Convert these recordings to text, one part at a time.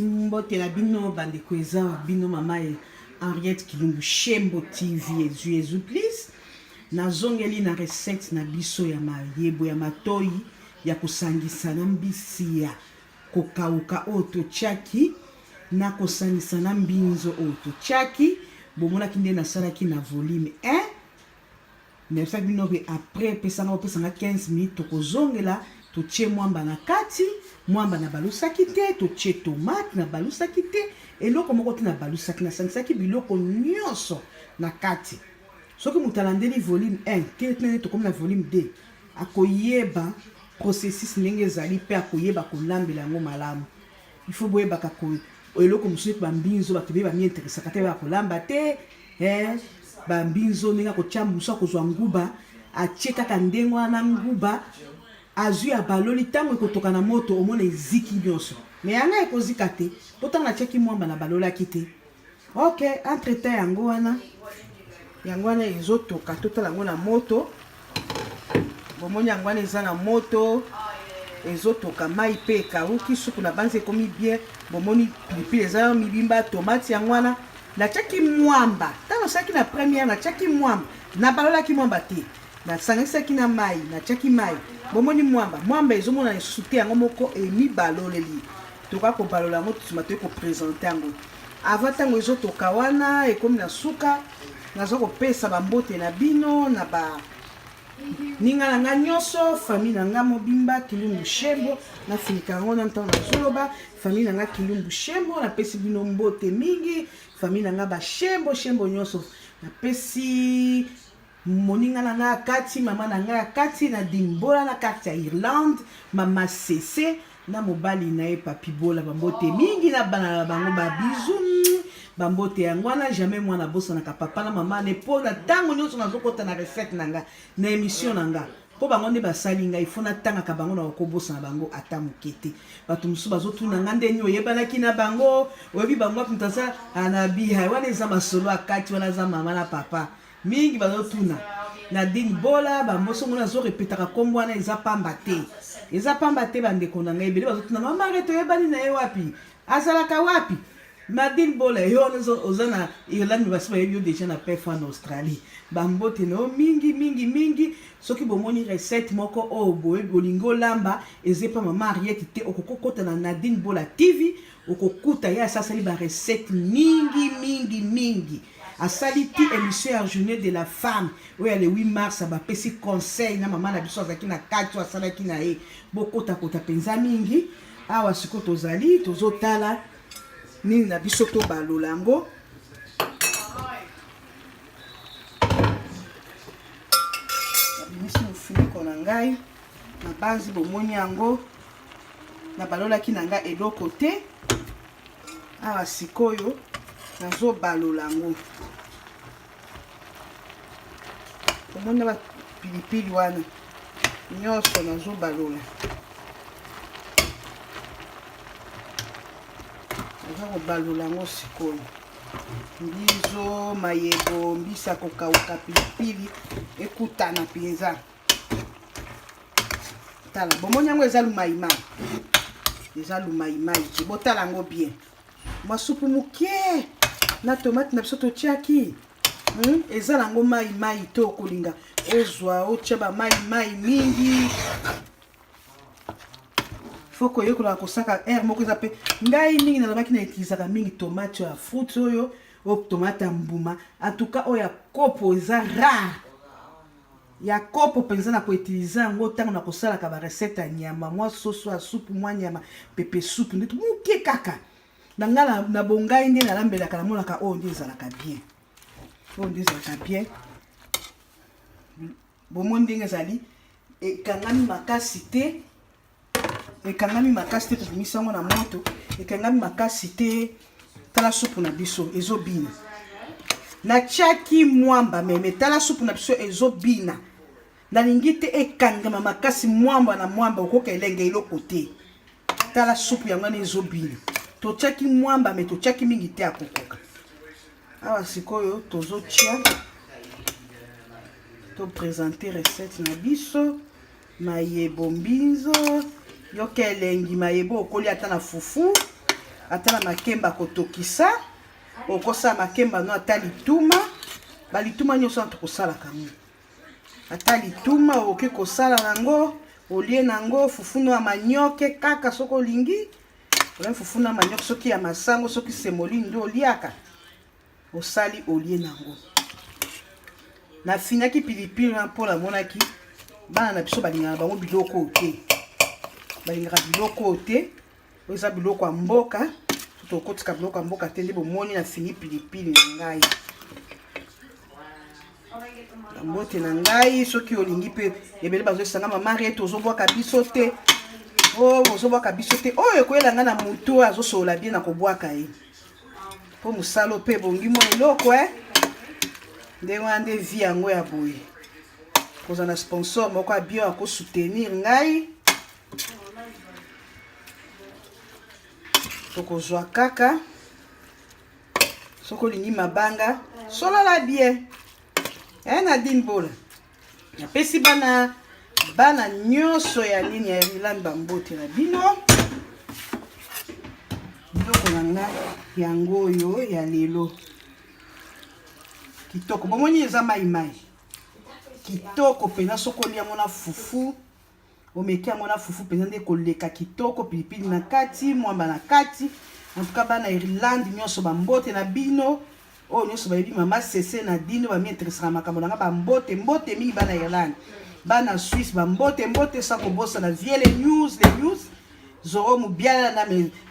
Mbote na bino bandeko eza bino mama Henriette Kilumbu Shembo TV Ezu please. Na zongeli na recette na biso ya mayebo ya matoi ya kusangisa na mbisi ya kokauka oto chaki na kusangisa na mbinzo oto chaki bomona kinde na salaki na volume 1 mais ça bino be après pesanga 15 minutes tokozongela totie mwamba na kati mwamba na balusaki te totie tomate na balusaki te eloko moko te na balusaki na sangisaki biloko nyonso na kati soki mutalandeli volume 1 tene tokomi na volume 2 akoyeba processus ndenge ezali pe akoyeba kolambela yango malamu il faut boyebaka ko eloko mosusu bambinzo bato be bami interesaka te bakolamba te bambinzo ndenge akotia musu akozwa nguba atie kaka ndenge wana nguba azwi ya baloli ntango ekotoka na moto omona eziki nyonso me yanga ekozika te po ntango atiaki mwamba na balolaki te ok entretemps yango wana ezotoka totala yango na moto bomoni yango wana eza na moto ezotoka mai pe ekauki supu na banza ekomi bien bomoni pilipili eza mibimba tomate yango wana natiaki mwamba ntango asalaki na première natiaki mwamba na balolaki mwamba te nasangisaki na mai natiaki mai bomoni mwamba ezomona lisusu te yango moko emibaloleli toka kobalola yango tusuma toye kopresente yango avant ntango ezotoka wana ekomi na suka naza kopesa bambote na bino na ninga na nga nyonso famille na nga mobimba Kilumbu Shembo nafinika yango na ntango nazoloba famille na nga Kilumbu Shembo napesi bino mbote mingi famille na nga bashembo nyonso napesi moninga na nga kati mama na nga kati na dimbola na kati ya Irlande mama Cece na mobali na ye papi bola bambote mingi na bana bango babizu bambote yango wana jamais mwana bosa na papa na mama ne po na tango nyonso nazokota na recette na nga na émission na nga po bango nde basali ngai fo na tanga ka bango na kobosa na bango ata mokete bato musu bazotuna nga ndeni oyebanaki na bango oyebi bango mutasa anabiha wana eza masolo akati wana za mama na papa mingi bazotuna na dini bola bamboso mona zo repetaka kombo wana eza pamba te bandeko na ngai ebele bazotuna mama reto yebani na ye wapi azalaka wapi Nadine Bola, ozana Irlande basi bayebi yo déjà na perfa en Australie. Bambote no mingi soki bomoni recette moko o boye bolingo lamba ezepa mama Henriette te okokota na Nadine Bola TV okokuta ya sasali ba recette mingi. Asali ti émission ya journée de la femme oya le 8 mars ba pesi conseil na mama na biso azaki na kati asalaki na ye bokota penza mingi awa sikoto zali tozotala nini na biso to balolango abimisi mofuniko na ngai na banzi bomoni yango na balolaki na ngai eloko te awa sikoyo nazo balolango bomoni ba pilipili wana nyonso nazo balola balola ngo sikoyo mbizo mayebo mbisa kokauka pilipili ekutana penza tala bomoni yango eza lumaimai te botala yango bien masupu muke na tomate na biso totiaki eza nango mai to okolinga ozwa otia ba mai mingi foko yo kola kosaka air moko za pe ngai mingi na labaki na utilisaka mingi tomate ya fruits oyo o tomate mbuma en tout cas oya kopo eza rare ya kopo penza na ko utiliser ngo tango na kosala ka ba recette ya nyama mwa soso ya soupe mwa nyama pepe soupe ndeto muke kaka na ngala na bongai nde na lambela kana mona ka o ndeza la ka bien bomo ndenge zali e kangami makasi te ekangami makasi te tozimisa yango na moto ekangami makasi te tala supu na biso ezobina natiaki mwamba meme tala supu na biso ezobina nalingi te ekangama makasi mwamba na mwamba okoka elenge eloko te tala supu yango wana ezobina totiaki mwamba me totiaki mingi te akokoka awa sikoyo tozotia topresente recette na biso mayebo mbinzo yoke elengi mayebo okoli ata na fufu atala makemba kotokisa okosa makemba no ata lituma balituma nyonso tokosala kango ata lituma oke kosala nango olie nango fufuno ya manioke kaka soko olingi olie fufuno ya manioke soki ya masango soki semoli ndo oliaka osali olie nango na finaki pilipili na mpola monaki bana na biso balingaka bango biloko te balingaka biloko te oza biloko ya mboka tokotika biloko ya mboka te nde bomoni na fini pilipili na ngai na mbote na ngai soki olingi mpe ebele bazosanga mama Henriette ozobwaka biso te ozobwaka biso te oyo ekoyela ngai na motu azosolola bien na kobwaka ye mpo mosala mpe bongi mwa eloko nde wana nde vi yango ya boye koza na sponsor moko ya bio akosoutenir ngai tokozwa kaka soko olingi mabanga solola bien Nadine Bola napesi bana nyonso ya nini ya Ireland bambote na bino biloko na ngai yango oyo ya lelo kitoko bomoni eza mai kitoko pena soko lia mona fufu omeki yango na fufu pena nde koleka kitoko pilipili na kati mwamba na kati en tout cas bana Ireland nyonso bambote na bino oyo nyonso bayebi mama Cece na dino bamiinteresaka makambo nanga bambote mingi bana Ireland bana Suisse bambote sa kobosa na vie les news Zoro Mubiala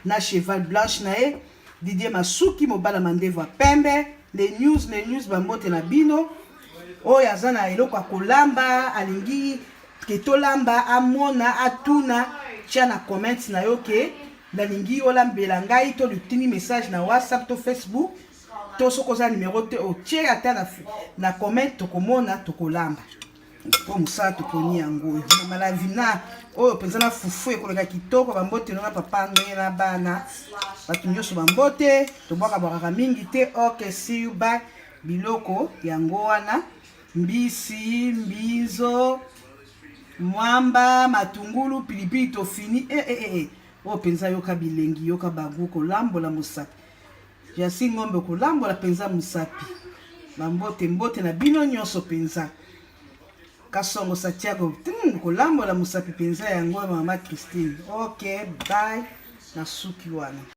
na cheval blanche na ye Didier Masuki mobala mandevo pembe les news bambote na bino oyo aza na eloko ya kolamba alingi ketolamba amona atuna tia na comment na yo ke nalingi olambela ngai to lutini message na WhatsApp to Facebook to soko za numéro te otie ata na comment tokomona tokolamba po musala toponi yango malavina oyo penza na fufu ekoleka kitoko bambote na papa ngai na bana bato nyonso bambote tobwaka mingi te ok see you bye biloko yango wana mbisi mbizo mwamba matungulu pilipili tofini oyo penza yoka bilengi yoka bagu kolambola mosapi jasi ngombe kolambola penza mosapi bambote na bino nyonso penza kasongo Santiago kolambola mosapi penza yango mama Christine ok bye na suki wana